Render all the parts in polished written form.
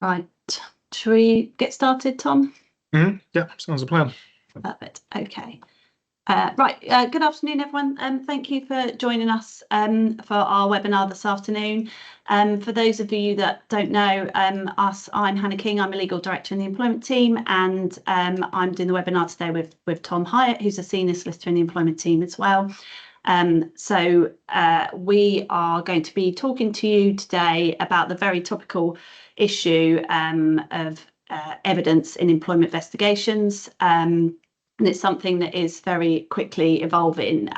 Right. Shall we get started, Tom? Yeah, sounds a plan. Perfect. Okay. Good afternoon, everyone. Thank you for joining us for our webinar this afternoon. For those of you that don't know I'm Hannah King. I'm a legal director in the employment team, and I'm doing the webinar today with Tom Hyatt, who's a senior solicitor in the employment team as well. We are going to be talking to you today about the very topical issue of evidence in employment investigations. And it's something that is very quickly evolving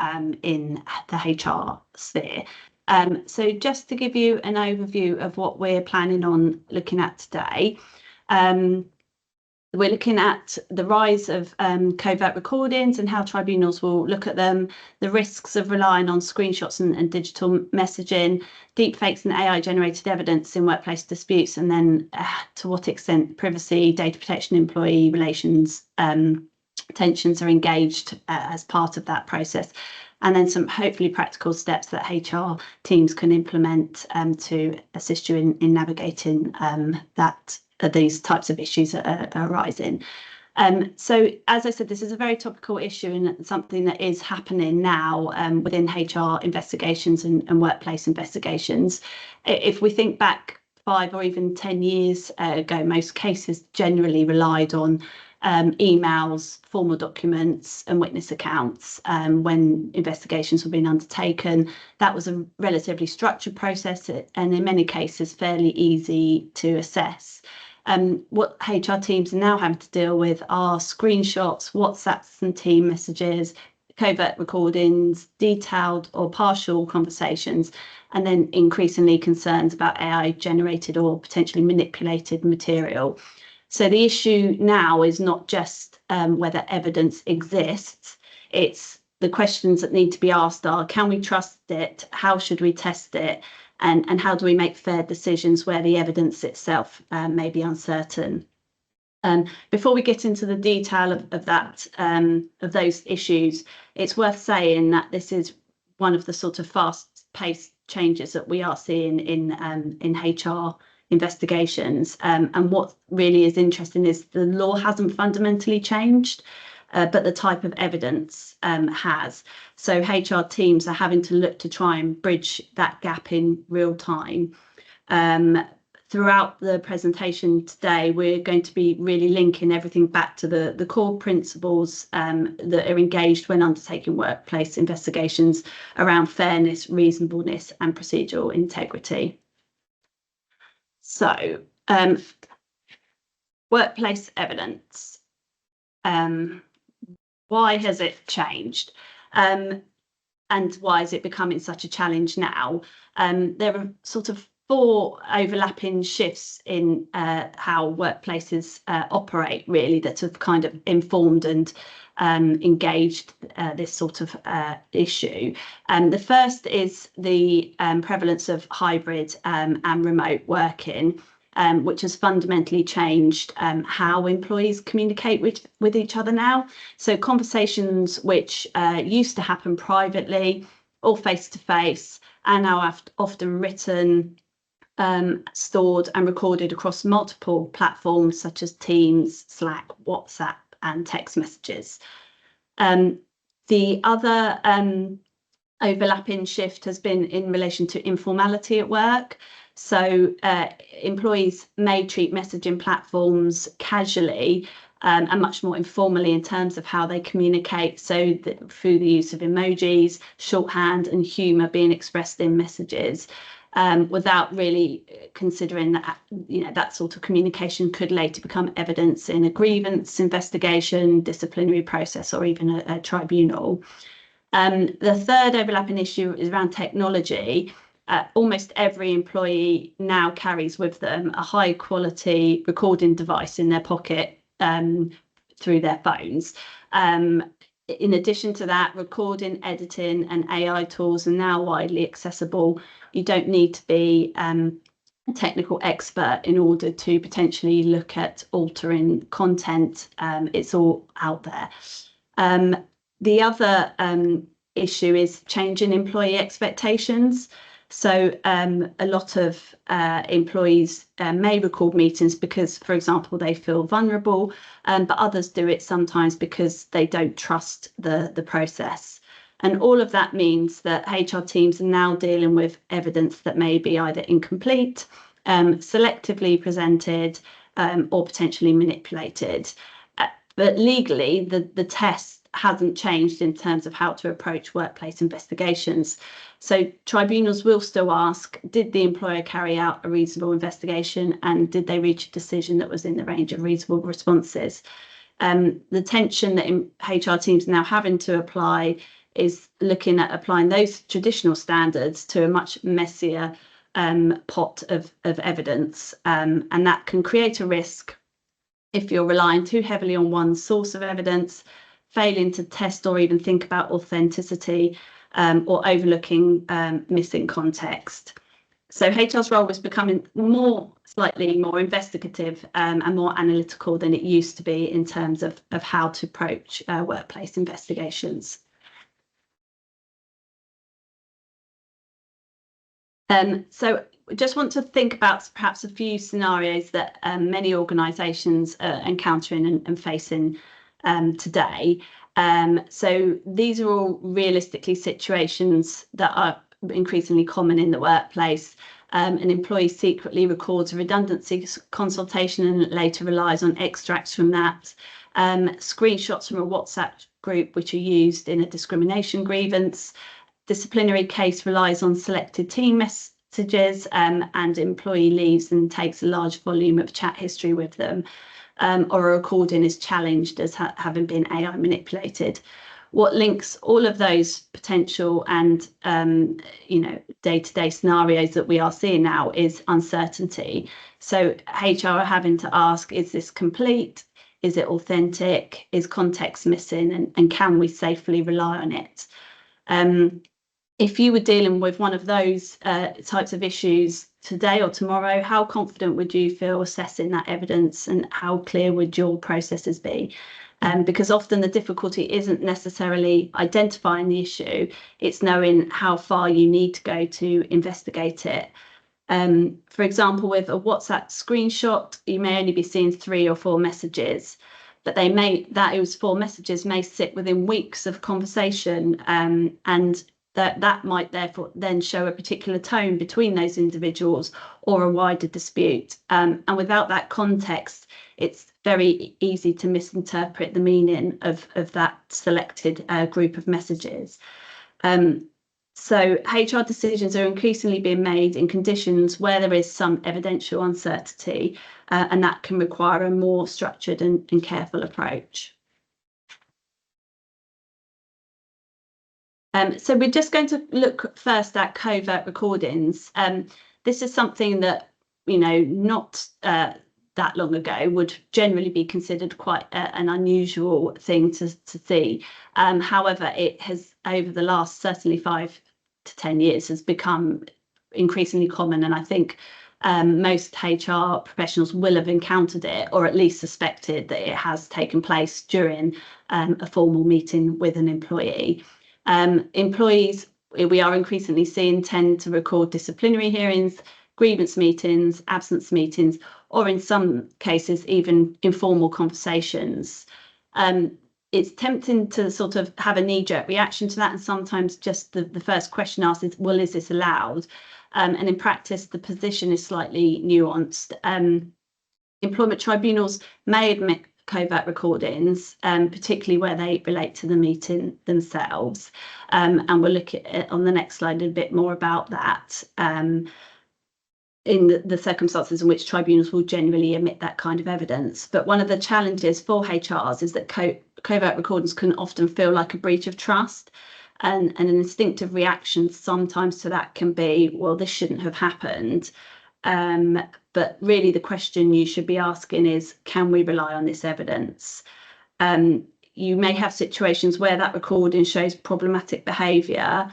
in the HR sphere. So just to give you an overview of what we're planning on looking at today, we're looking at the rise of covert recordings and how tribunals will look at them, the risks of relying on screenshots and digital messaging, deepfakes and AI-generated evidence in workplace disputes, and then to what extent privacy, data protection, employee relations tensions are engaged as part of that process, and then some hopefully practical steps that HR teams can implement to assist you in navigating these types of issues that are arising. So, as I said, this is a very topical issue and something that is happening now within HR investigations and workplace investigations. If we think back 5 or even 10 years ago, most cases generally relied on emails, formal documents and witness accounts when investigations were being undertaken. That was a relatively structured process and in many cases fairly easy to assess. What HR teams are now having to deal with are screenshots, WhatsApps and team messages, covert recordings, detailed or partial conversations, and then increasingly concerns about AI generated or potentially manipulated material. So the issue now is not just whether evidence exists, it's the questions that need to be asked are, can we trust it? How should we test it? And how do we make fair decisions where the evidence itself may be uncertain? Before we get into the detail of those issues, it's worth saying that this is one of the sort of fast-paced changes that we are seeing in HR investigations. And what really is interesting is the law hasn't fundamentally changed, but the type of evidence has. So HR teams are having to look to try and bridge that gap in real time. Throughout the presentation today, we're going to be really linking everything back to the core principles that are engaged when undertaking workplace investigations around fairness, reasonableness, and procedural integrity. So, workplace evidence. Why has it changed? And why is it becoming such a challenge now? There are sort of 4 overlapping shifts in how workplaces operate, really, that have kind of informed and engaged this sort of issue. The first is the prevalence of hybrid and remote working, which has fundamentally changed how employees communicate with each other now. So conversations which used to happen privately or face-to-face are now often written, stored and recorded across multiple platforms such as Teams, Slack, WhatsApp and text messages. The other overlapping shift has been in relation to informality at work. So employees may treat messaging platforms casually and much more informally in terms of how they communicate, so that through the use of emojis, shorthand and humour being expressed in messages, without really considering that that sort of communication could later become evidence in a grievance investigation, disciplinary process, or even a tribunal. The third overlapping issue is around technology. Almost every employee now carries with them a high quality recording device in their pocket through their phones. In addition to that, recording, editing and AI tools are now widely accessible. You don't need to be a technical expert in order to potentially look at altering content. It's all out there. The other issue is changing employee expectations. So a lot of employees may record meetings because, for example, they feel vulnerable, but others do it sometimes because they don't trust the process. And all of that means that HR teams are now dealing with evidence that may be either incomplete, selectively presented, or potentially manipulated. But legally, the test hasn't changed in terms of how to approach workplace investigations. So tribunals will still ask, did the employer carry out a reasonable investigation, and did they reach a decision that was in the range of reasonable responses? The tension that HR teams are now having to apply is looking at applying those traditional standards to a much messier pot of evidence, and that can create a risk if you're relying too heavily on one source of evidence, failing to test or even think about authenticity, or overlooking missing context. So HR's role is becoming slightly more investigative and more analytical than it used to be in terms of how to approach workplace investigations. So just want to think about perhaps a few scenarios that many organisations are encountering and facing today. So these are all realistically situations that are increasingly common in the workplace. An employee secretly records a redundancy consultation and later relies on extracts from that. Screenshots from a WhatsApp group which are used in a discrimination grievance. Disciplinary case relies on selected team messages, and employee leaves and takes a large volume of chat history with them, or a recording is challenged as having been AI manipulated. What links all of those potential and day-to-day scenarios that we are seeing now is uncertainty. So HR are having to ask, is this complete? Is it authentic? Is context missing? And can we safely rely on it? If you were dealing with one of those types of issues today or tomorrow, how confident would you feel assessing that evidence, and how clear would your processes be? Because often the difficulty isn't necessarily identifying the issue, it's knowing how far you need to go to investigate it. For example, with a WhatsApp screenshot, you may only be seeing 3 or 4 messages, but those 4 messages may sit within weeks of conversation, and that might therefore then show a particular tone between those individuals or a wider dispute. And without that context, it's very easy to misinterpret the meaning of that selected group of messages. So HR decisions are increasingly being made in conditions where there is some evidential uncertainty, and that can require a more structured and careful approach. So we're just going to look first at covert recordings. This is something that, not that long ago would generally be considered quite an unusual thing to see. However, it has, over the last certainly 5 to 10 years, has become increasingly common, and I think most HR professionals will have encountered it, or at least suspected that it has taken place during a formal meeting with an employee. Employees, we are increasingly seeing, tend to record disciplinary hearings, grievance meetings, absence meetings, or in some cases even informal conversations. It's tempting to sort of have a knee-jerk reaction to that, and sometimes just the first question asked is, well, is this allowed? And in practice, the position is slightly nuanced. Employment tribunals may admit covert recordings, particularly where they relate to the meeting themselves. And we'll look at it on the next slide a bit more about that, in the circumstances in which tribunals will generally admit that kind of evidence. But one of the challenges for HRs is that covert recordings can often feel like a breach of trust, and an instinctive reaction sometimes to that can be, well, this shouldn't have happened. But really the question you should be asking is, can we rely on this evidence? You may have situations where that recording shows problematic behaviour,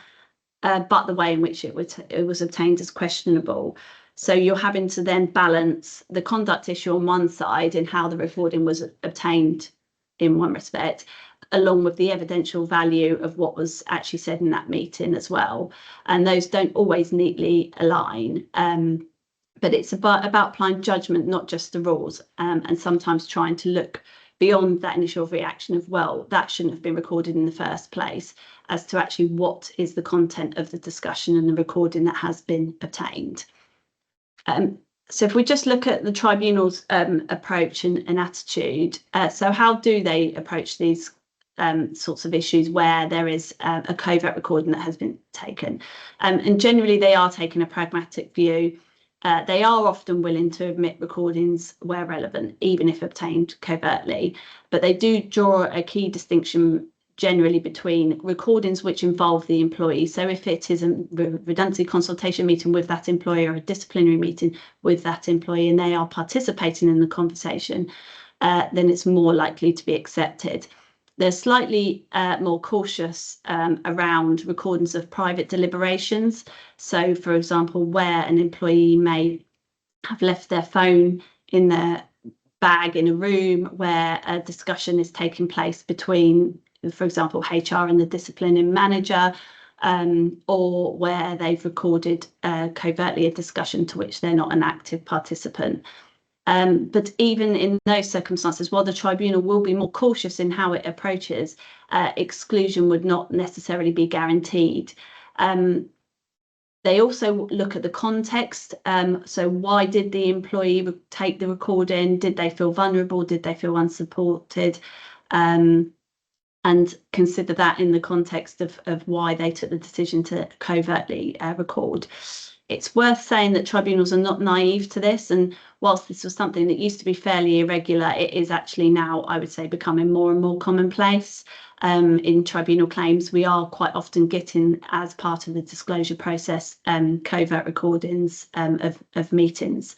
but the way in which it was obtained is questionable. So you're having to then balance the conduct issue on one side and how the recording was obtained in one respect, along with the evidential value of what was actually said in that meeting as well. And those don't always neatly align. But it's about applying judgment, not just the rules, and sometimes trying to look beyond that initial reaction of, well, that shouldn't have been recorded in the first place, as to actually what is the content of the discussion and the recording that has been obtained. So if we just look at the tribunal's approach and attitude, so how do they approach these sorts of issues where there is a covert recording that has been taken? And generally they are taking a pragmatic view. They are often willing to admit recordings where relevant, even if obtained covertly, but they do draw a key distinction generally between recordings which involve the employee. So if it is a redundancy consultation meeting with that employee or a disciplinary meeting with that employee and they are participating in the conversation, then it's more likely to be accepted. They're slightly more cautious around recordings of private deliberations. So, for example, where an employee may have left their phone in their bag in a room where a discussion is taking place between, for example, HR and the disciplining manager, or where they've recorded covertly a discussion to which they're not an active participant. But even in those circumstances, while the tribunal will be more cautious in how it approaches, exclusion would not necessarily be guaranteed. They also look at the context. So why did the employee take the recording? Did they feel vulnerable? Did they feel unsupported? And consider that in the context of why they took the decision to covertly record. It's worth saying that tribunals are not naive to this, and whilst this was something that used to be fairly irregular, it is actually now, I would say, becoming more and more commonplace. In tribunal claims, we are quite often getting, as part of the disclosure process, covert recordings of meetings.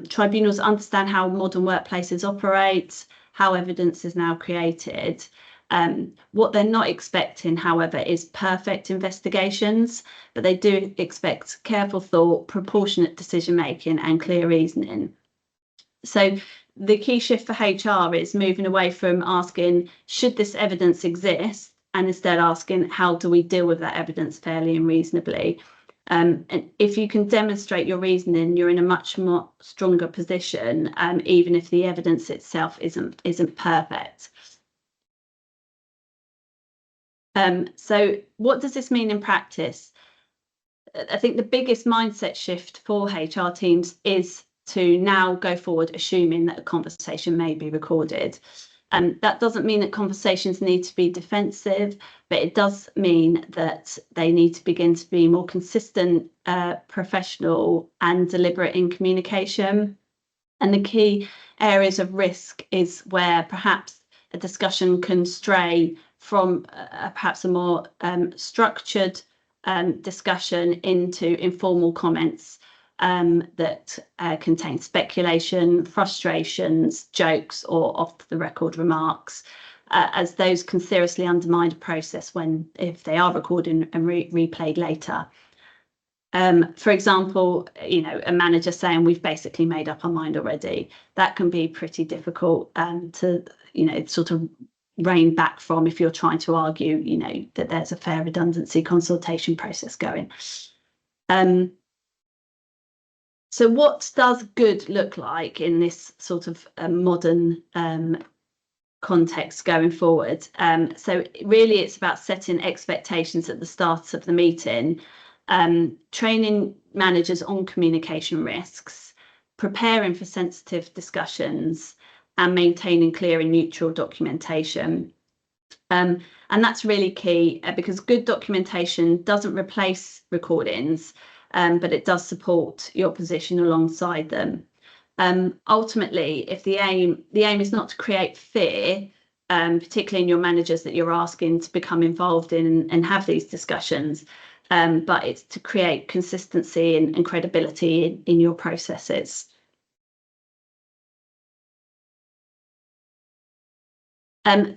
Tribunals understand how modern workplaces operate, how evidence is now created. What they're not expecting, however, is perfect investigations, but they do expect careful thought, proportionate decision making and clear reasoning. So the key shift for HR is moving away from asking, should this evidence exist? And instead asking, how do we deal with that evidence fairly and reasonably? And if you can demonstrate your reasoning, you're in a much more stronger position, even if the evidence itself isn't perfect. So what does this mean in practice? I think the biggest mindset shift for HR teams is to now go forward assuming that a conversation may be recorded. That doesn't mean that conversations need to be defensive, but it does mean that they need to begin to be more consistent, professional and deliberate in communication. And the key areas of risk is where perhaps a discussion can stray from perhaps a more structured discussion into informal comments that contain speculation, frustrations, jokes, or off-the-record remarks, as those can seriously undermine a process if they are recorded and replayed later. For example, a manager saying, we've basically made up our mind already. That can be pretty difficult to, sort of rein back from if you're trying to argue, that there's a fair redundancy consultation process going. So what does good look like in this sort of modern context going forward? So really it's about setting expectations at the start of the meeting, training managers on communication risks, preparing for sensitive discussions, and maintaining clear and neutral documentation. And that's really key because good documentation doesn't replace recordings, but it does support your position alongside them. Ultimately, if the aim is not to create fear, particularly in your managers that you're asking to become involved in and have these discussions, but it's to create consistency and credibility in your processes.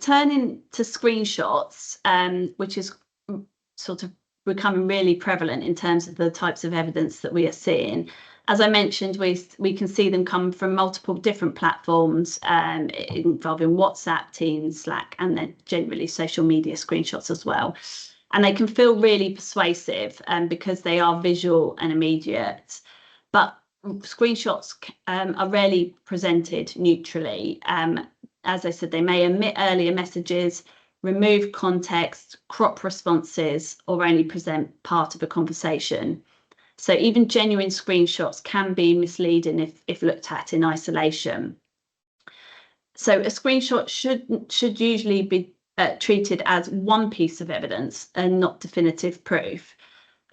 Turning to screenshots, which is sort of becoming really prevalent in terms of the types of evidence that we are seeing. As I mentioned, we can see them come from multiple different platforms, involving WhatsApp, Teams, Slack, and then generally social media screenshots as well. And they can feel really persuasive because they are visual and immediate. But screenshots are rarely presented neutrally. As I said, they may omit earlier messages, remove context, crop responses, or only present part of a conversation. So even genuine screenshots can be misleading if looked at in isolation. So a screenshot should usually be treated as one piece of evidence and not definitive proof.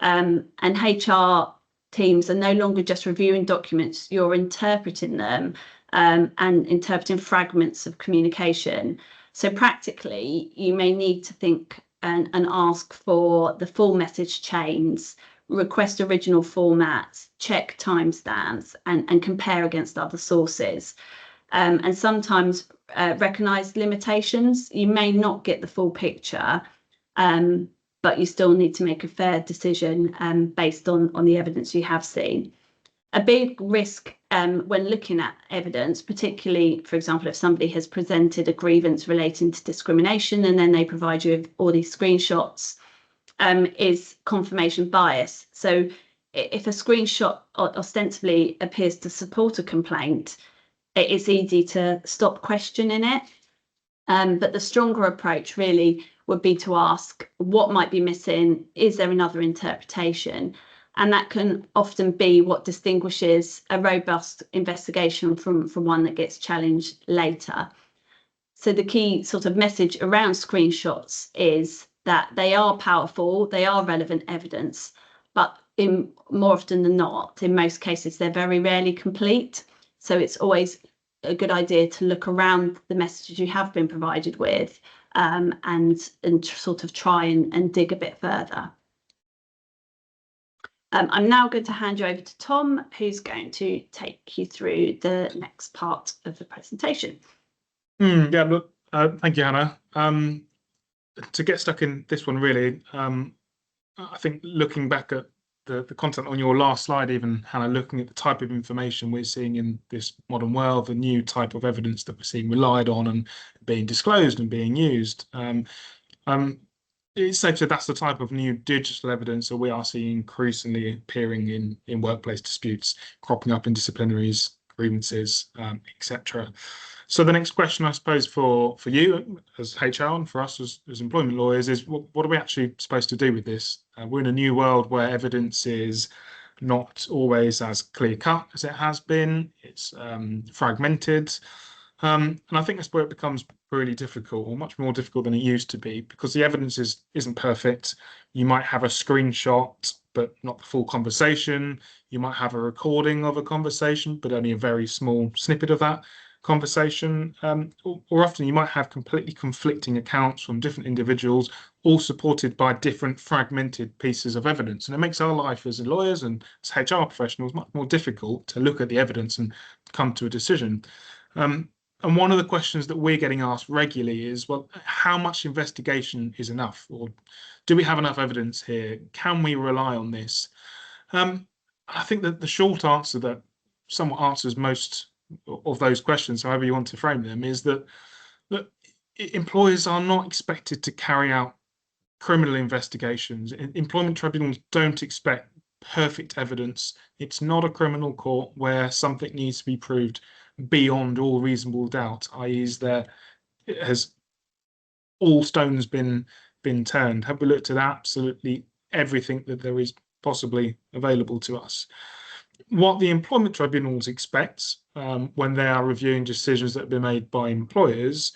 And HR teams are no longer just reviewing documents, you're interpreting them and interpreting fragments of communication. So practically, you may need to think and ask for the full message chains, request original formats, check timestamps, and compare against other sources. And sometimes recognise limitations. You may not get the full picture, but you still need to make a fair decision based on the evidence you have seen. A big risk when looking at evidence, particularly, for example, if somebody has presented a grievance relating to discrimination and then they provide you with all these screenshots, is confirmation bias. So if a screenshot ostensibly appears to support a complaint, it's easy to stop questioning it. But the stronger approach really would be to ask what might be missing. Is there another interpretation? And that can often be what distinguishes a robust investigation from one that gets challenged later. So the key sort of message around screenshots is that they are powerful, they are relevant evidence, but more often than not, in most cases, they're very rarely complete. So it's always a good idea to look around the messages you have been provided with and sort of try and dig a bit further. I'm now going to hand you over to Tom, who's going to take you through the next part of the presentation. Yeah, look, thank you, Hannah. To get stuck in this one, really, I think looking back at the content on your last slide, even, Hannah, looking at the type of information we're seeing in this modern world, the new type of evidence that we're seeing relied on and being disclosed and being used, it's safe to say that's the type of new digital evidence that we are seeing increasingly appearing in workplace disputes, cropping up in disciplinaries, grievances, etc. So the next question, I suppose, for you as HR and for us as employment lawyers is what are we actually supposed to do with this? We're in a new world where evidence is not always as clear cut as it has been. It's fragmented. And I think that's where it becomes really difficult, or much more difficult than it used to be, because the evidence isn't perfect. You might have a screenshot, but not the full conversation. You might have a recording of a conversation, but only a very small snippet of that conversation. Or often you might have completely conflicting accounts from different individuals, all supported by different fragmented pieces of evidence. And it makes our life as lawyers and as HR professionals much more difficult to look at the evidence and come to a decision. And one of the questions that we're getting asked regularly is, well, how much investigation is enough? Or do we have enough evidence here? Can we rely on this? I think that the short answer that somewhat answers most of those questions, however you want to frame them, is that employers are not expected to carry out criminal investigations. Employment tribunals don't expect perfect evidence. It's not a criminal court where something needs to be proved beyond all reasonable doubt, i.e., has all stones been turned? Have we looked at absolutely everything that there is possibly available to us? What the employment tribunals expect when they are reviewing decisions that have been made by employers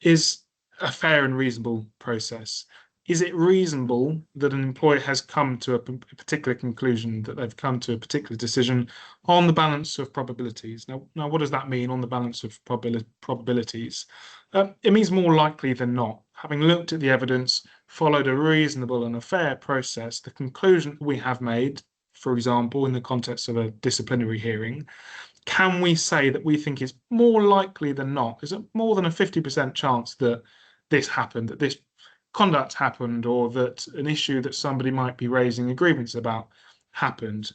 is a fair and reasonable process. Is it reasonable that an employer has come to a particular conclusion, that they've come to a particular decision on the balance of probabilities? Now, what does that mean on the balance of probabilities? It means more likely than not. Having looked at the evidence, followed a reasonable and a fair process, the conclusion we have made, for example, in the context of a disciplinary hearing, can we say that we think it's more likely than not? Is it more than a 50% chance that this happened, that this conduct happened, or that an issue that somebody might be raising a grievance about happened?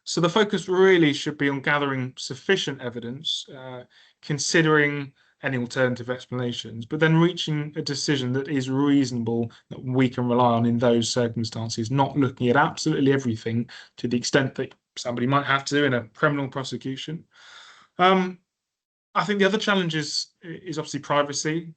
So the focus really should be on gathering sufficient evidence, considering any alternative explanations, but then reaching a decision that is reasonable, that we can rely on in those circumstances, not looking at absolutely everything to the extent that somebody might have to in a criminal prosecution. I think the other challenge is obviously privacy.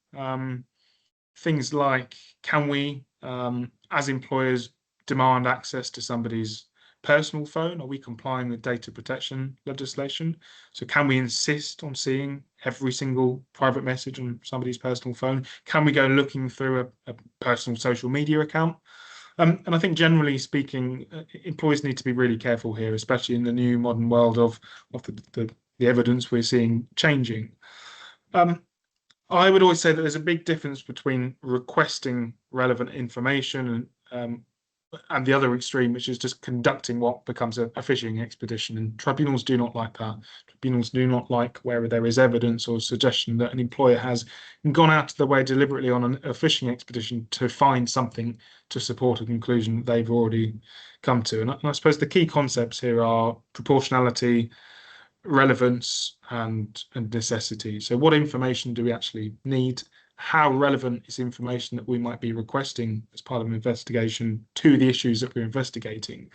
Things like, can we, as employers, demand access to somebody's personal phone? Are we complying with data protection legislation? So can we insist on seeing every single private message on somebody's personal phone? Can we go looking through a personal social media account? And I think generally speaking, employers need to be really careful here, especially in the new modern world of the evidence we're seeing changing. I would always say that there's a big difference between requesting relevant information and the other extreme, which is just conducting what becomes a fishing expedition. And tribunals do not like that. Tribunals do not like where there is evidence or suggestion that an employer has gone out of their way deliberately on a fishing expedition to find something to support a conclusion that they've already come to. And I suppose the key concepts here are proportionality, relevance, and necessity. So what information do we actually need? How relevant is information that we might be requesting as part of an investigation to the issues that we're investigating?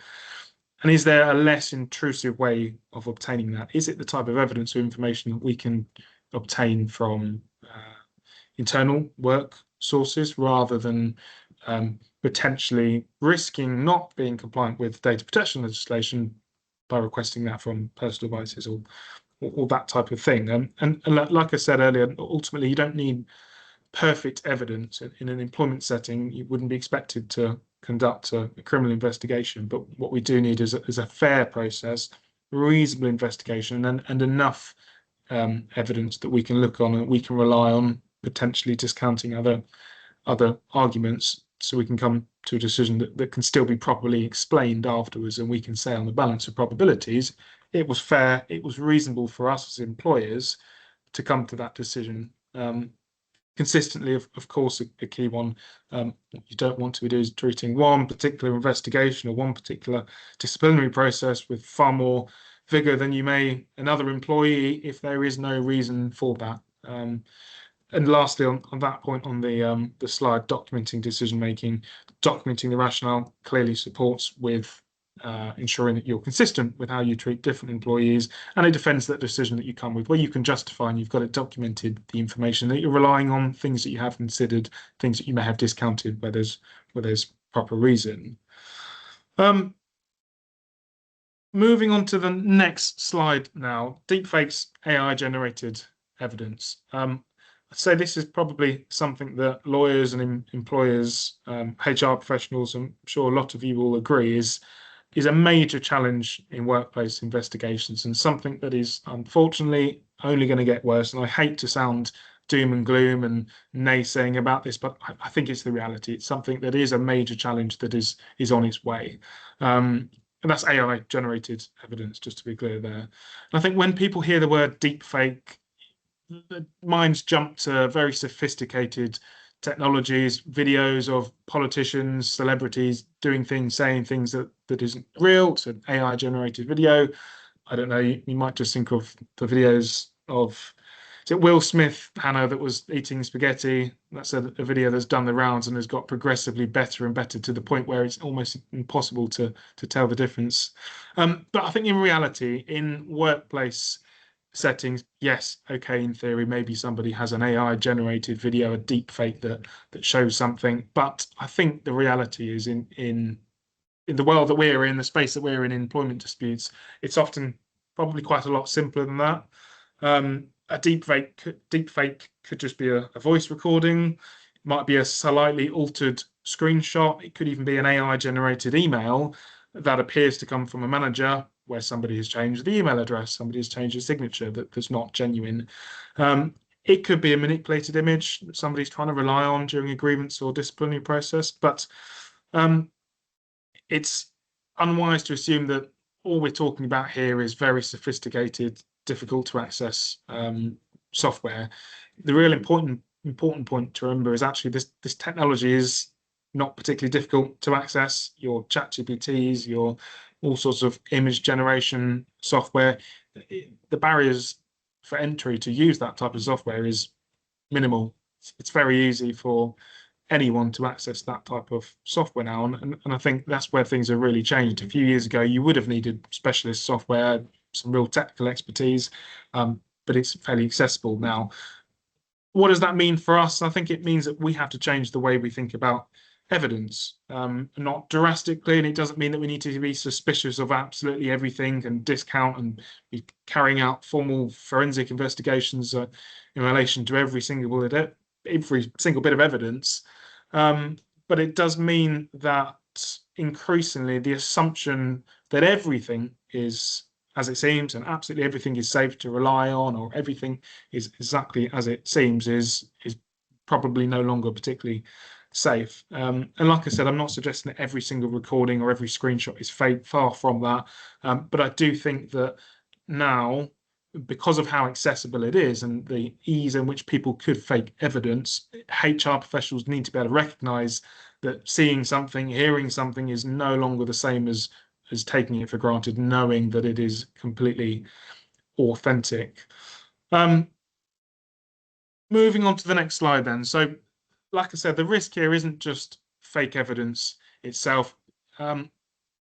And is there a less intrusive way of obtaining that? Is it the type of evidence or information that we can obtain from internal work sources rather than potentially risking not being compliant with data protection legislation by requesting that from personal devices or that type of thing? And like I said earlier, ultimately you don't need perfect evidence in an employment setting. You wouldn't be expected to conduct a criminal investigation, but what we do need is a fair process, reasonable investigation, and enough evidence that we can look on and we can rely on, potentially discounting other arguments, so we can come to a decision that can still be properly explained afterwards, and we can say on the balance of probabilities, it was fair, it was reasonable for us as employers to come to that decision. Consistently, of course, a key one. What you don't want to be doing is treating one particular investigation or one particular disciplinary process with far more vigor than you may another employee if there is no reason for that. And lastly, on that point on the slide, documenting decision making, documenting the rationale clearly supports with ensuring that you're consistent with how you treat different employees, and it defends that decision that you come with, where you can justify and you've got it documented, the information that you're relying on, things that you have considered, things that you may have discounted where there's proper reason. Moving on to the next slide now, deepfakes, AI generated evidence. I'd say this is probably something that lawyers and employers, HR professionals, I'm sure a lot of you will agree, is a major challenge in workplace investigations, and something that is unfortunately only going to get worse. And I hate to sound doom and gloom and naysaying about this, but I think it's the reality. It's something that is a major challenge that is on its way. And that's AI generated evidence, just to be clear there. And I think when people hear the word deepfake, the minds jump to very sophisticated technologies, videos of politicians, celebrities doing things, saying things that isn't real. It's an AI generated video. I don't know, you might just think of the videos of, is it Will Smith, Hannah, that was eating spaghetti? That's a video that's done the rounds and has got progressively better and better to the point where it's almost impossible to tell the difference. But I think in reality, in workplace settings, yes, okay, in theory, maybe somebody has an AI generated video, a deep fake that shows something. But I think the reality is in the world that we're in, the space that we're in employment disputes, it's often probably quite a lot simpler than that. A deep fake could just be a voice recording. It might be a slightly altered screenshot. It could even be an AI generated email that appears to come from a manager, where somebody has changed the email address, somebody has changed a signature that's not genuine. It could be a manipulated image that somebody's trying to rely on during a grievance or disciplinary process, but it's unwise to assume that all we're talking about here is very sophisticated, difficult to access software. The real important point to remember is actually this technology is not particularly difficult to access. Your ChatGPTs, your all sorts of image generation software. The barriers for entry to use that type of software is minimal. It's very easy for anyone to access that type of software now. And I think that's where things have really changed. A few years ago, you would have needed specialist software, some real technical expertise, but it's fairly accessible now. What does that mean for us? I think it means that we have to change the way we think about evidence, not drastically, and it doesn't mean that we need to be suspicious of absolutely everything and discount and be carrying out formal forensic investigations in relation to every single bit of evidence. But it does mean that increasingly the assumption that everything is as it seems and absolutely everything is safe to rely on, or everything is exactly as it seems, is probably no longer particularly safe. And like I said, I'm not suggesting that every single recording or every screenshot is fake, far from that. But I do think that now, because of how accessible it is and the ease in which people could fake evidence, HR professionals need to be able to recognize that seeing something, hearing something is no longer the same as taking it for granted, knowing that it is completely authentic. Moving on to the next slide then. So, like I said, the risk here isn't just fake evidence itself. In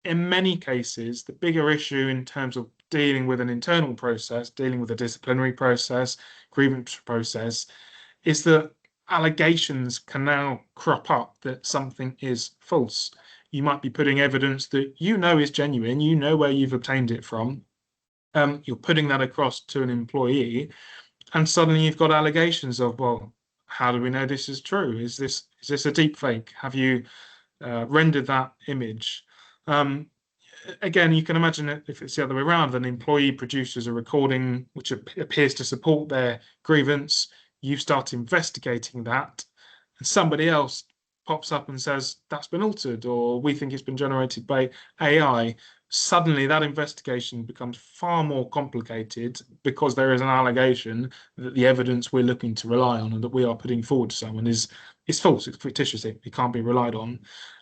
many cases, the bigger issue in terms of dealing with an internal process, dealing with a disciplinary process, grievance process, is that allegations can now crop up that something is false. You might be putting evidence that you know is genuine, you know where you've obtained it from. You're putting that across to an employee, and suddenly you've got allegations of, well, how do we know this is true? Is this a deep fake? Have you rendered that image? Again, you can imagine it if it's the other way around. An employee produces a recording which appears to support their grievance. You start investigating that, and somebody else pops up and says that's been altered, or we think it's been generated by AI. Suddenly that investigation becomes far more complicated because there is an allegation that the evidence we're looking to rely on and that we are putting forward to someone is false, it's fictitious, it can't be relied on.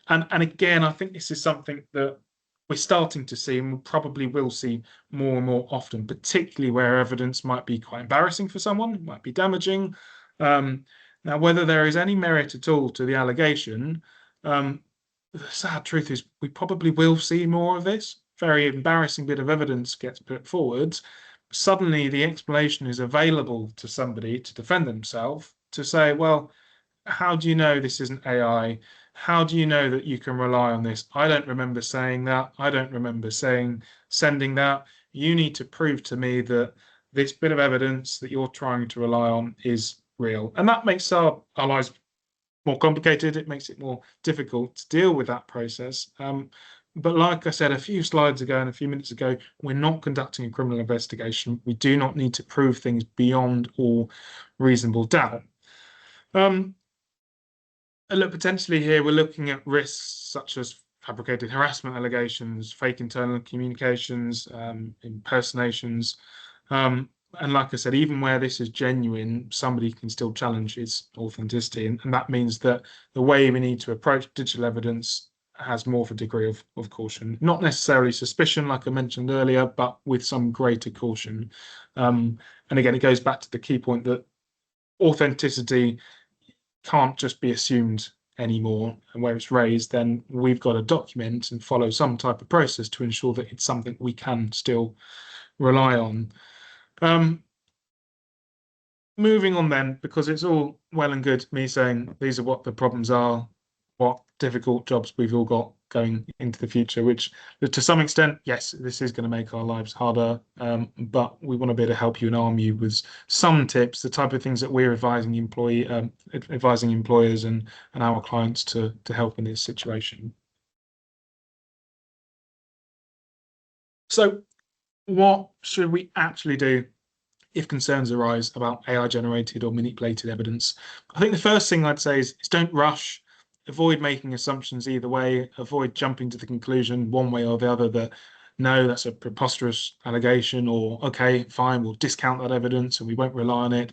And again, I think this is something that we're starting to see and we probably will see more and more often, particularly where evidence might be quite embarrassing for someone, might be damaging. Now, whether there is any merit at all to the allegation, the sad truth is we probably will see more of this. Very embarrassing bit of evidence gets put forward. Suddenly, the explanation is available to somebody to defend themselves, to say, well, how do you know this isn't AI? How do you know that you can rely on this? I don't remember saying that. I don't remember sending that. You need to prove to me that this bit of evidence that you're trying to rely on is real. And that makes our lives more complicated. It makes it more difficult to deal with that process. But like I said a few slides ago and a few minutes ago, we're not conducting a criminal investigation. We do not need to prove things beyond all reasonable doubt. Look, potentially here we're looking at risks such as fabricated harassment allegations, fake internal communications, impersonations. And like I said, even where this is genuine, somebody can still challenge its authenticity. And that means that the way we need to approach digital evidence has more of a degree of caution. Not necessarily suspicion, like I mentioned earlier, but with some greater caution. And again, it goes back to the key point that authenticity can't just be assumed anymore, and where it's raised, then we've got to document and follow some type of process to ensure that it's something we can still rely on. Moving on then, because it's all well and good me saying these are what the problems are, what difficult jobs we've all got going into the future, which to some extent, yes, this is going to make our lives harder, but we want to be able to help you and arm you with some tips, the type of things that we're advising employers and our clients to help in this situation. So what should we actually do if concerns arise about AI generated or manipulated evidence? I think the first thing I'd say is don't rush. Avoid making assumptions either way. Avoid jumping to the conclusion one way or the other that no, that's a preposterous allegation, or okay, fine, we'll discount that evidence and we won't rely on it.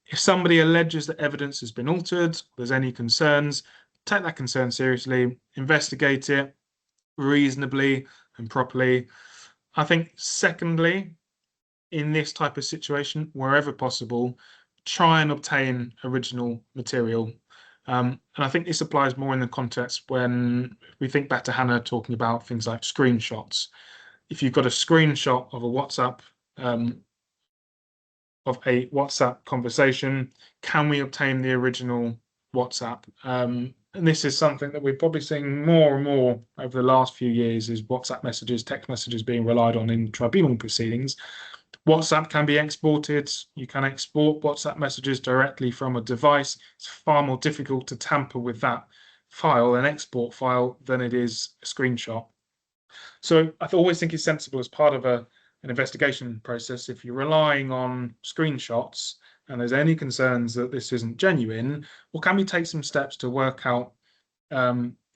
If somebody alleges that evidence has been altered, there's any concerns, take that concern seriously, investigate it reasonably, and properly. I think secondly, in this type of situation, wherever possible, try and obtain original material. And I think this applies more in the context when we think back to Hannah talking about things like screenshots. If you've got a screenshot of a WhatsApp conversation, can we obtain the original WhatsApp? And this is something that we're probably seeing more and more over the last few years, is WhatsApp messages, text messages being relied on in tribunal proceedings. WhatsApp can be exported. You can export WhatsApp messages directly from a device. It's far more difficult to tamper with that file, an export file, than it is a screenshot. So I always think it's sensible as part of an investigation process, if you're relying on screenshots and there's any concerns that this isn't genuine, well, can we take some steps to work out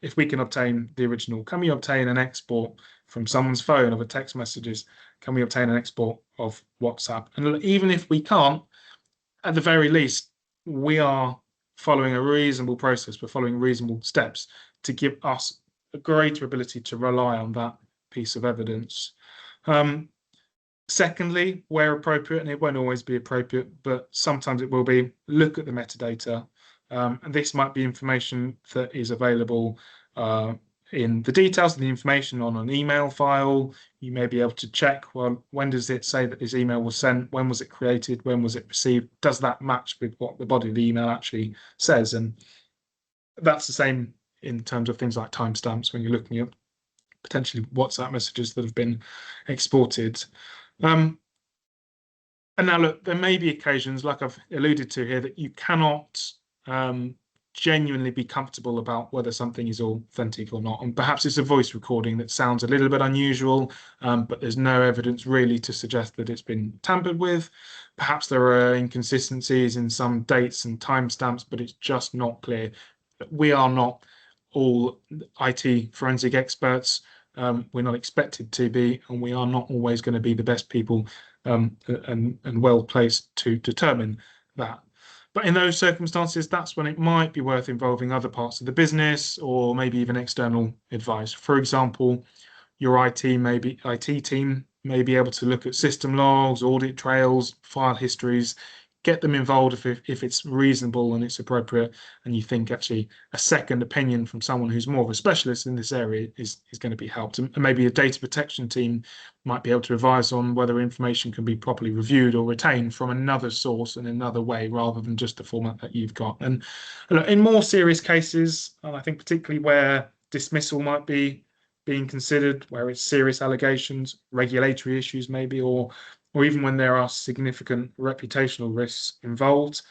if we can obtain the original? Can we obtain an export from someone's phone of a text messages? Can we obtain an export of WhatsApp? And even if we can't, at the very least, we are following a reasonable process. We're following reasonable steps to give us a greater ability to rely on that piece of evidence. Secondly, where appropriate, and it won't always be appropriate, but sometimes it will be, look at the metadata. And this might be information that is available in the details of the information on an email file. You may be able to check, well, when does it say that this email was sent? When was it created? When was it received? Does that match with what the body of the email actually says? And that's the same in terms of things like timestamps when you're looking at potentially WhatsApp messages that have been exported. And now look, there may be occasions, like I've alluded to here, that you cannot genuinely be comfortable about whether something is authentic or not. And perhaps it's a voice recording that sounds a little bit unusual, but there's no evidence really to suggest that it's been tampered with. Perhaps there are inconsistencies in some dates and timestamps, but it's just not clear. We are not all IT forensic experts. We're not expected to be, and we are not always going to be the best people and well placed to determine that. But in those circumstances, that's when it might be worth involving other parts of the business or maybe even external advice. For example, your IT team may be able to look at system logs, audit trails, file histories, get them involved if it's reasonable and it's appropriate, and you think actually a second opinion from someone who's more of a specialist in this area is going to be helped. And maybe a data protection team might be able to advise on whether information can be properly reviewed or retained from another source in another way rather than just the format that you've got. And in more serious cases, and I think particularly where dismissal might be being considered, where it's serious allegations, regulatory issues maybe, or even when there are significant reputational risks involved.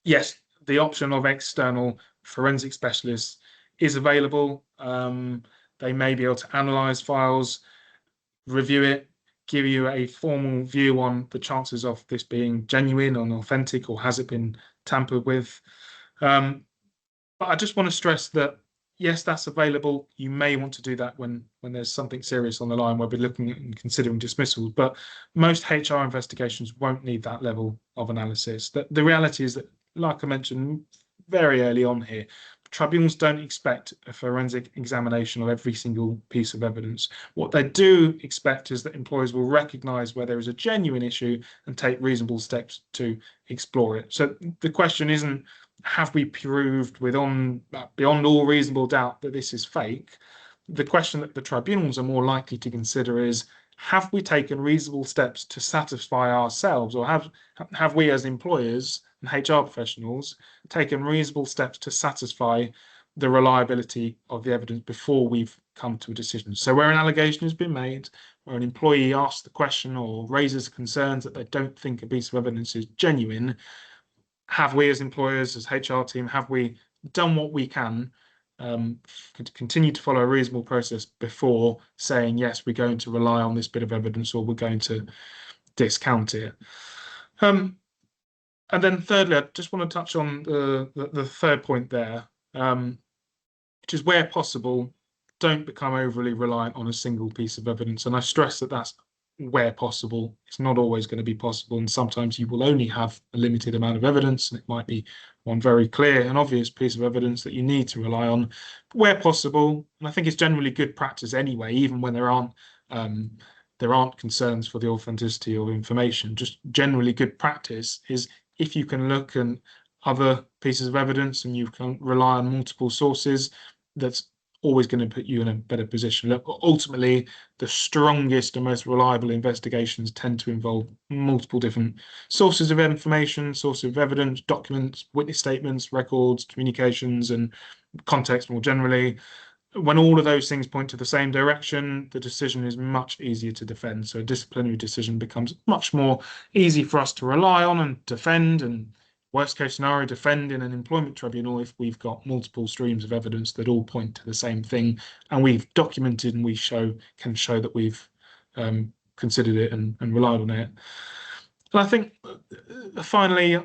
Yes, the option of external forensic specialists is available. They may be able to analyze files, review it, give you a formal view on the chances of this being genuine and authentic, or has it been tampered with. But I just want to stress that yes, that's available. You may want to do that when there's something serious on the line where we're looking at and considering dismissals, but most HR investigations won't need that level of analysis. The reality is that, like I mentioned very early on here, tribunals don't expect a forensic examination of every single piece of evidence. What they do expect is that employers will recognise where there is a genuine issue and take reasonable steps to explore it. So the question isn't, have we proved beyond all reasonable doubt that this is fake? The question that the tribunals are more likely to consider is, have we taken reasonable steps to satisfy ourselves, or have we as employers and HR professionals taken reasonable steps to satisfy the reliability of the evidence before we've come to a decision? So where an allegation has been made, where an employee asks the question or raises concerns that they don't think a piece of evidence is genuine, have we as employers, as HR team, have we done what we can to continue to follow a reasonable process before saying, yes, we're going to rely on this bit of evidence or we're going to discount it? And then thirdly, I just want to touch on the third point there, which is where possible, don't become overly reliant on a single piece of evidence. And I stress that that's where possible. It's not always going to be possible, and sometimes you will only have a limited amount of evidence, and it might be one very clear and obvious piece of evidence that you need to rely on where possible. And I think it's generally good practice anyway, even when there aren't concerns for the authenticity of information. Just generally good practice is if you can look at other pieces of evidence and you can rely on multiple sources, that's always going to put you in a better position. Look, ultimately, the strongest and most reliable investigations tend to involve multiple different sources of information, sources of evidence, documents, witness statements, records, communications, and context more generally. When all of those things point to the same direction, the decision is much easier to defend. So a disciplinary decision becomes much more easy for us to rely on and defend, and worst case scenario, defend in an employment tribunal if we've got multiple streams of evidence that all point to the same thing, and we've documented and we can show that we've considered it and relied on it. And I think finally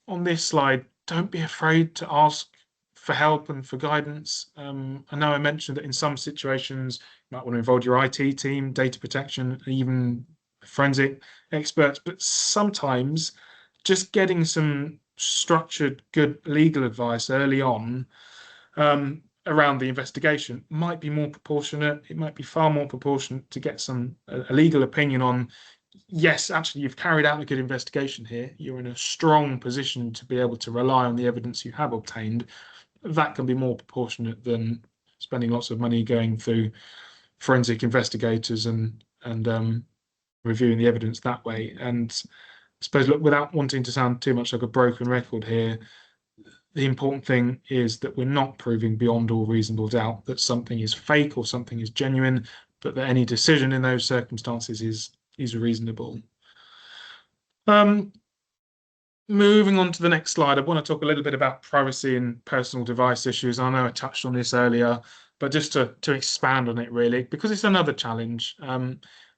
on this slide, don't be afraid to ask for help and for guidance. I know I mentioned that in some situations you might want to involve your IT team, data protection, even forensic experts, but sometimes just getting some structured, good legal advice early on around the investigation might be more proportionate. It might be far more proportionate to get a legal opinion on, yes, actually, you've carried out a good investigation here. You're in a strong position to be able to rely on the evidence you have obtained. That can be more proportionate than spending lots of money going through forensic investigators and reviewing the evidence that way. And I suppose, look, without wanting to sound too much like a broken record here, the important thing is that we're not proving beyond all reasonable doubt that something is fake or something is genuine, but that any decision in those circumstances is reasonable. Moving on to the next slide, I want to talk a little bit about privacy and personal device issues. I know I touched on this earlier, but just to expand on it really, because it's another challenge.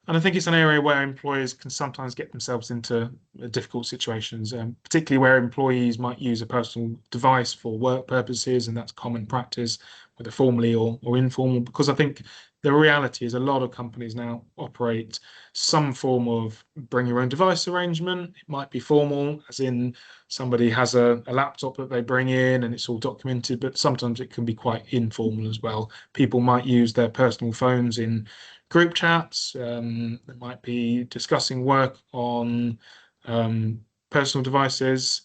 And I think it's an area where employers can sometimes get themselves into difficult situations, particularly where employees might use a personal device for work purposes, and that's common practice, whether formally or informal, because I think the reality is a lot of companies now operate some form of bring your own device arrangement. It might be formal, as in somebody has a laptop that they bring in and it's all documented, but sometimes it can be quite informal as well. People might use their personal phones in group chats. They might be discussing work on personal devices.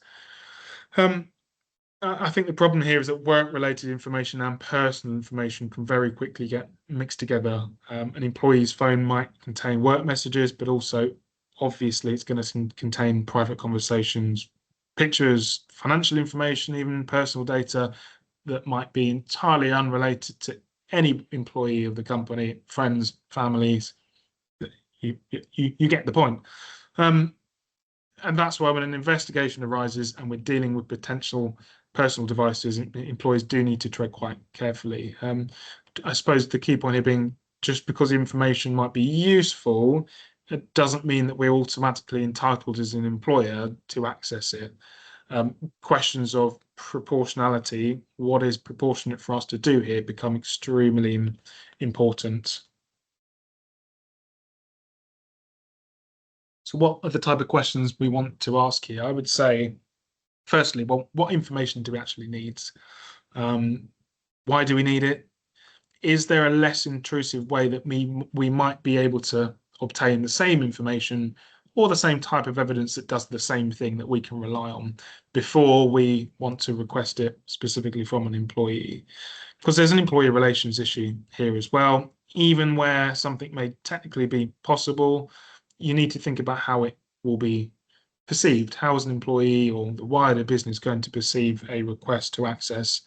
I think the problem here is that work-related information and personal information can very quickly get mixed together. An employee's phone might contain work messages, but also, obviously, it's going to contain private conversations, pictures, financial information, even personal data that might be entirely unrelated to any employee of the company, friends, families. You get the point. And that's why when an investigation arises and we're dealing with potential personal devices, employees do need to tread quite carefully. I suppose the key point here being, just because information might be useful, it doesn't mean that we're automatically entitled as an employer to access it. Questions of proportionality, what is proportionate for us to do here, become extremely important. So what are the type of questions we want to ask here? I would say, firstly, well, what information do we actually need? Why do we need it? Is there a less intrusive way that we might be able to obtain the same information or the same type of evidence that does the same thing that we can rely on before we want to request it specifically from an employee? Because there's an employee relations issue here as well. Even where something may technically be possible, you need to think about how it will be perceived. How is an employee or the wider business going to perceive a request to access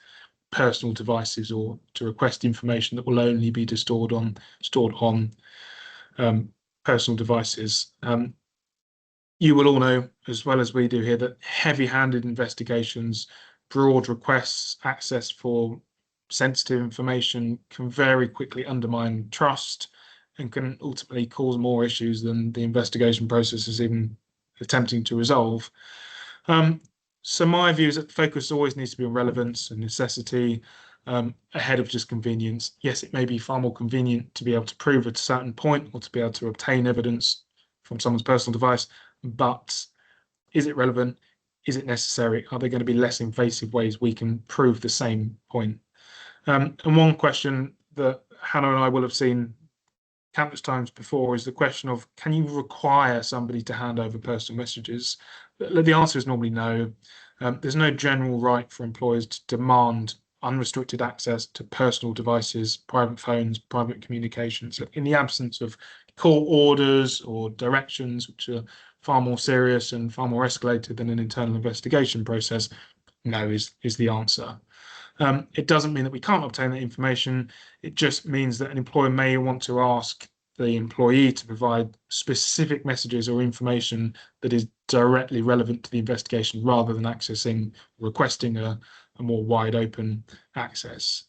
personal devices or to request information that will only be stored on personal devices? You will all know, as well as we do here, that heavy-handed investigations, broad requests, access for sensitive information can very quickly undermine trust and can ultimately cause more issues than the investigation process is even attempting to resolve. So my view is that the focus always needs to be on relevance and necessity ahead of just convenience. Yes, it may be far more convenient to be able to prove at a certain point or to be able to obtain evidence from someone's personal device, but is it relevant? Is it necessary? Are there going to be less invasive ways we can prove the same point? And one question that Hannah and I will have seen countless times before is the question of, can you require somebody to hand over personal messages? The answer is normally no. There's no general right for employers to demand unrestricted access to personal devices, private phones, private communications, in the absence of court orders or directions, which are far more serious and far more escalated than an internal investigation process. No is the answer. It doesn't mean that we can't obtain that information. It just means that an employer may want to ask the employee to provide specific messages or information that is directly relevant to the investigation rather than requesting a more wide open access.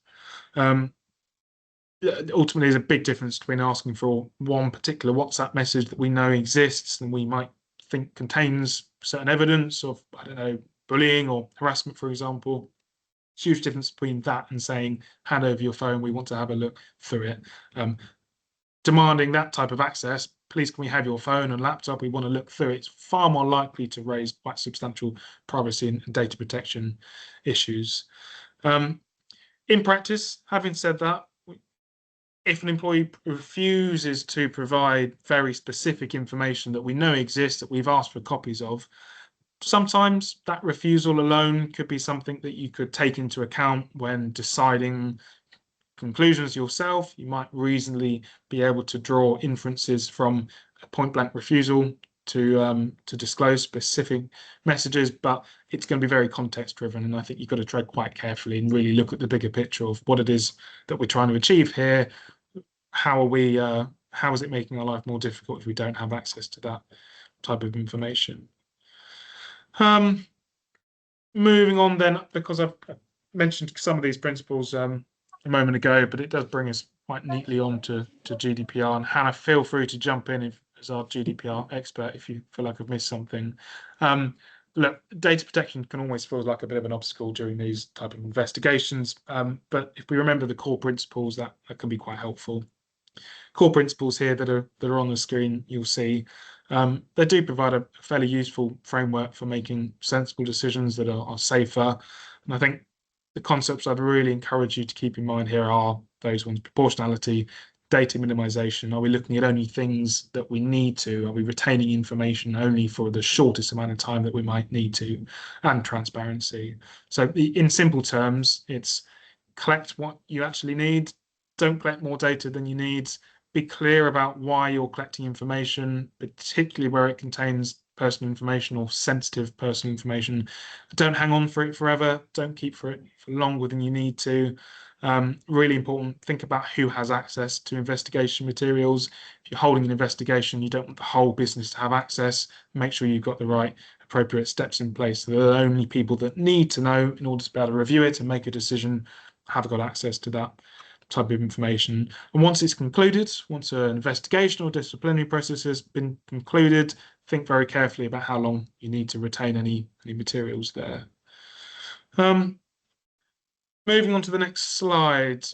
Ultimately, there's a big difference between asking for one particular WhatsApp message that we know exists and we might think contains certain evidence of, I don't know, bullying or harassment, for example. Huge difference between that and saying, hand over your phone, we want to have a look through it. Demanding that type of access, please can we have your phone and laptop, we want to look through it, it's far more likely to raise quite substantial privacy and data protection issues. In practice, having said that, if an employee refuses to provide very specific information that we know exists, that we've asked for copies of, sometimes that refusal alone could be something that you could take into account when deciding conclusions yourself. You might reasonably be able to draw inferences from a point-blank refusal to disclose specific messages, but it's going to be very context-driven, and I think you've got to tread quite carefully and really look at the bigger picture of what it is that we're trying to achieve here. How is it making our life more difficult if we don't have access to that type of information? Moving on then, because I've mentioned some of these principles a moment ago, but it does bring us quite neatly on to GDPR. And Hannah, feel free to jump in as our GDPR expert if you feel like I've missed something. Look, data protection can always feel like a bit of an obstacle during these type of investigations, but if we remember the core principles, that can be quite helpful. Core principles here that are on the screen, you'll see. They do provide a fairly useful framework for making sensible decisions that are safer. And I think the concepts I'd really encourage you to keep in mind here are those ones: proportionality, data minimization. Are we looking at only things that we need to? Are we retaining information only for the shortest amount of time that we might need to? And transparency. So in simple terms, it's collect what you actually need. Don't collect more data than you need. Be clear about why you're collecting information, particularly where it contains personal information or sensitive personal information. Don't hang on for it forever. Don't keep for it for longer than you need to. Really important, think about who has access to investigation materials. If you're holding an investigation, you don't want the whole business to have access. Make sure you've got the right appropriate steps in place so that the only people that need to know in order to be able to review it and make a decision have got access to that type of information. And once it's concluded, once an investigation or disciplinary process has been concluded, think very carefully about how long you need to retain any materials there. Moving on to the next slide,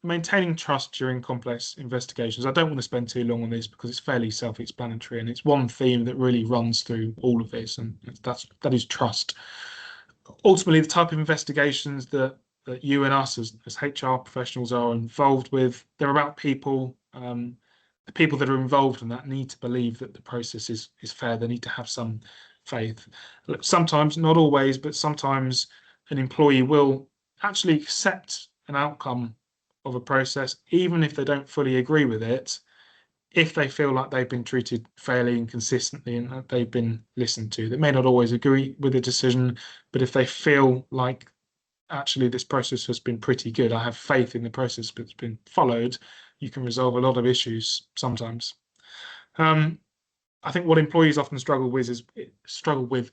maintaining trust during complex investigations. I don't want to spend too long on this because it's fairly self-explanatory, and it's one theme that really runs through all of this, and that is trust. Ultimately, the type of investigations that you and us as HR professionals are involved with, they're about people. The people that are involved in that need to believe that the process is fair. They need to have some faith. Sometimes, not always, but sometimes an employee will actually accept an outcome of a process, even if they don't fully agree with it, if they feel like they've been treated fairly and consistently and that they've been listened to. They may not always agree with the decision, but if they feel like actually this process has been pretty good, I have faith in the process that's been followed, you can resolve a lot of issues sometimes. I think what employees often struggle with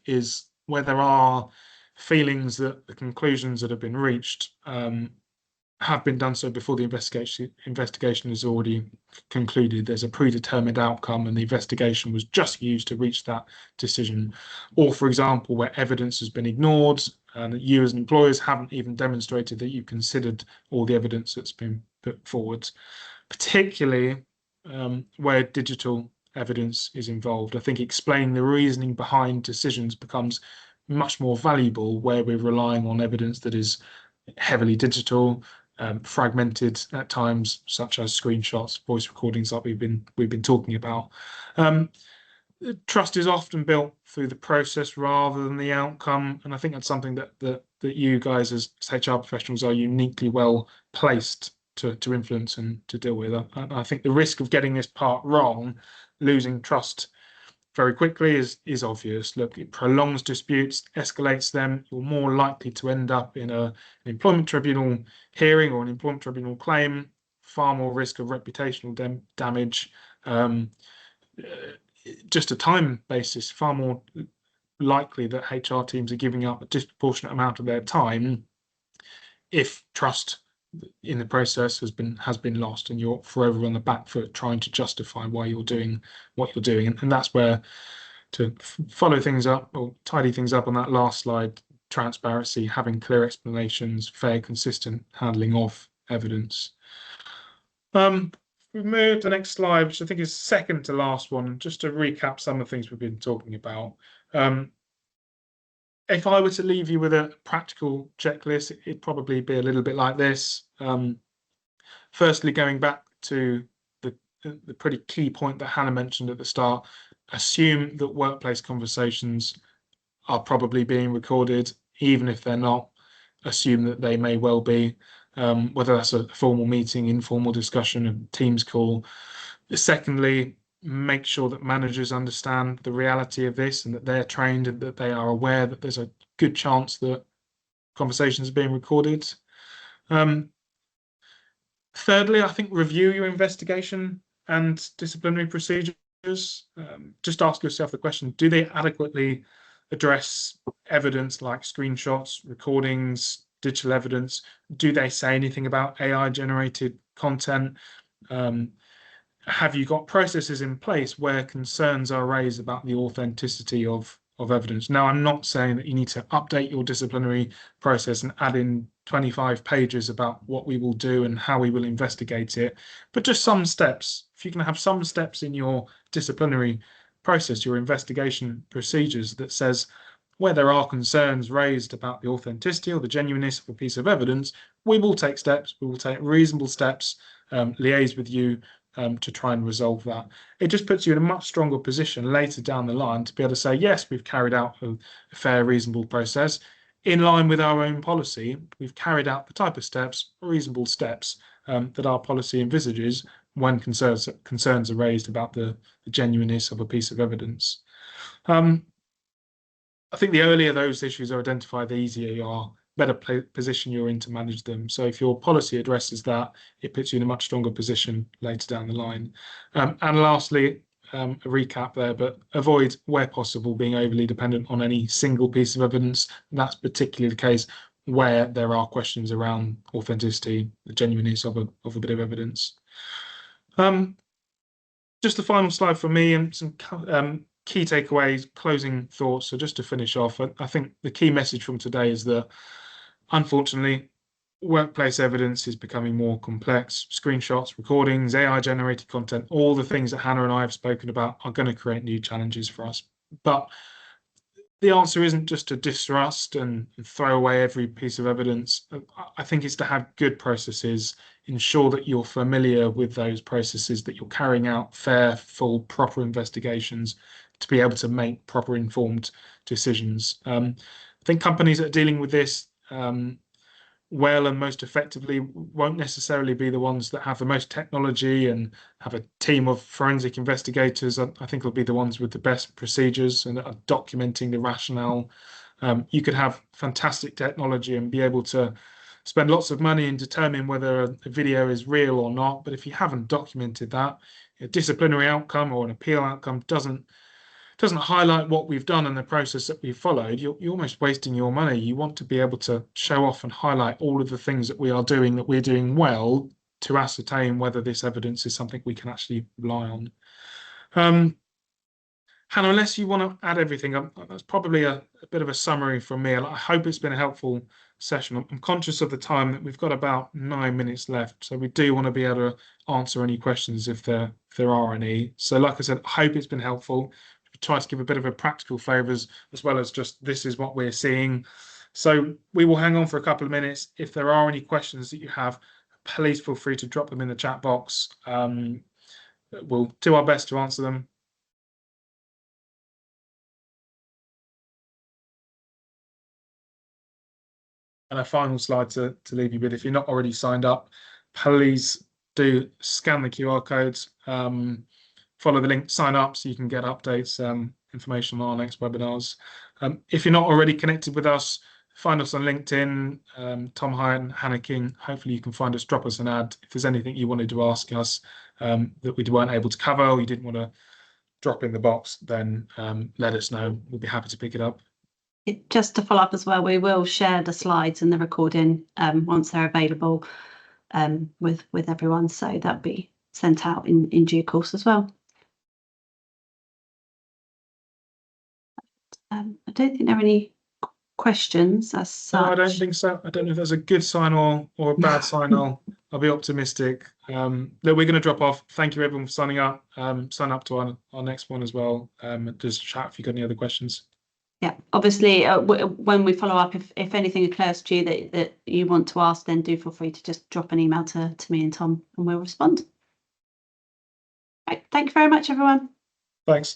is where there are feelings that the conclusions that have been reached have been done so before the investigation is already concluded. There's a predetermined outcome and the investigation was just used to reach that decision. Or, for example, where evidence has been ignored and that you as employers haven't even demonstrated that you considered all the evidence that's been put forward, particularly where digital evidence is involved. I think explaining the reasoning behind decisions becomes much more valuable where we're relying on evidence that is heavily digital, fragmented at times, such as screenshots, voice recordings like we've been talking about. Trust is often built through the process rather than the outcome, and I think that's something that you guys as HR professionals are uniquely well placed to influence and to deal with. I think the risk of getting this part wrong, losing trust very quickly, is obvious. Look, it prolongs disputes, escalates them. You're more likely to end up in an employment tribunal hearing or an employment tribunal claim. Far more risk of reputational damage. Just a time basis, far more likely that HR teams are giving up a disproportionate amount of their time if trust in the process has been lost, and you're forever on the back foot trying to justify why you're doing what you're doing. And that's where, to follow things up or tidy things up on that last slide, transparency, having clear explanations, fair, consistent handling of evidence. We've moved to the next slide, which I think is second to last one, just to recap some of the things we've been talking about. If I were to leave you with a practical checklist, it'd probably be a little bit like this. Firstly, going back to the pretty key point that Hannah mentioned at the start, assume that workplace conversations are probably being recorded, even if they're not. Assume that they may well be. Whether that's a formal meeting, informal discussion, a Teams call. Secondly, make sure that managers understand the reality of this and that they're trained and that they are aware that there's a good chance that conversations are being recorded. Thirdly, I think review your investigation and disciplinary procedures. Just ask yourself the question, do they adequately address evidence like screenshots, recordings, digital evidence? Do they say anything about AI-generated content? Have you got processes in place where concerns are raised about the authenticity of evidence? Now, I'm not saying that you need to update your disciplinary process and add in 25 pages about what we will do and how we will investigate it, but just some steps. If you can have some steps in your disciplinary process, your investigation procedures, that says where there are concerns raised about the authenticity or the genuineness of a piece of evidence, we will take steps, we will take reasonable steps, liaise with you to try and resolve that. It just puts you in a much stronger position later down the line to be able to say, yes, we've carried out a fair, reasonable process in line with our own policy. We've carried out the type of steps, reasonable steps, that our policy envisages when concerns are raised about the genuineness of a piece of evidence. I think the earlier those issues are identified, the easier you are, better position you're in to manage them. So if your policy addresses that, it puts you in a much stronger position later down the line. And lastly, a recap there, but avoid, where possible, being overly dependent on any single piece of evidence. That's particularly the case where there are questions around authenticity, the genuineness of a bit of evidence. Just the final slide for me, and some key takeaways, closing thoughts. So just to finish off, I think the key message from today is that, unfortunately, workplace evidence is becoming more complex. Screenshots, recordings, AI-generated content, all the things that Hannah and I have spoken about are going to create new challenges for us. But the answer isn't just to distrust and throw away every piece of evidence. I think it's to have good processes, ensure that you're familiar with those processes, that you're carrying out fair, full, proper investigations to be able to make proper informed decisions. I think companies that are dealing with this well and most effectively won't necessarily be the ones that have the most technology and have a team of forensic investigators. I think it'll be the ones with the best procedures and that are documenting the rationale. You could have fantastic technology and be able to spend lots of money and determine whether a video is real or not, but if you haven't documented that, a disciplinary outcome or an appeal outcome doesn't highlight what we've done and the process that we've followed, you're almost wasting your money. You want to be able to show off and highlight all of the things that we are doing, that we're doing well, to ascertain whether this evidence is something we can actually rely on. Hannah, unless you want to add everything, that's probably a bit of a summary from me. I hope it's been a helpful session. I'm conscious of the time, that we've got about 9 minutes left, so we do want to be able to answer any questions if there if there are any. So like I said, I hope it's been helpful. Try to give a bit of a practical flavour as well as just this is what we're seeing. So we will hang on for a couple of minutes. If there are any questions that you have, please feel free to drop them in the chat box. We'll do our best to answer them. And a final slide to leave you with, if you're not already signed up, please do scan the QR codes, follow the link, sign up so you can get updates, information on our next webinars. If you're not already connected with us, find us on LinkedIn, Tom Hyatt and Hannah King. Hopefully you can find us, drop us an ad. If there's anything you wanted to ask us that we weren't able to cover or you didn't want to drop in the box, then let us know. We'll be happy to pick it up. Just to follow up as well, we will share the slides and the recording once they're available with everyone, so that'll be sent out in due course as well. I don't think there are any questions as such. No, I don't think so. I don't know if that's a good sign or a bad sign. I'll be optimistic. That we're going to drop off. Thank you everyone for signing up. Sign up to our next one as well. Just chat if you've got any other questions. Yeah, obviously, when we follow up, if anything occurs to you that you want to ask, then do feel free to just drop an email to me and Tom, and we'll respond. Right, thank you very much, everyone. Thanks.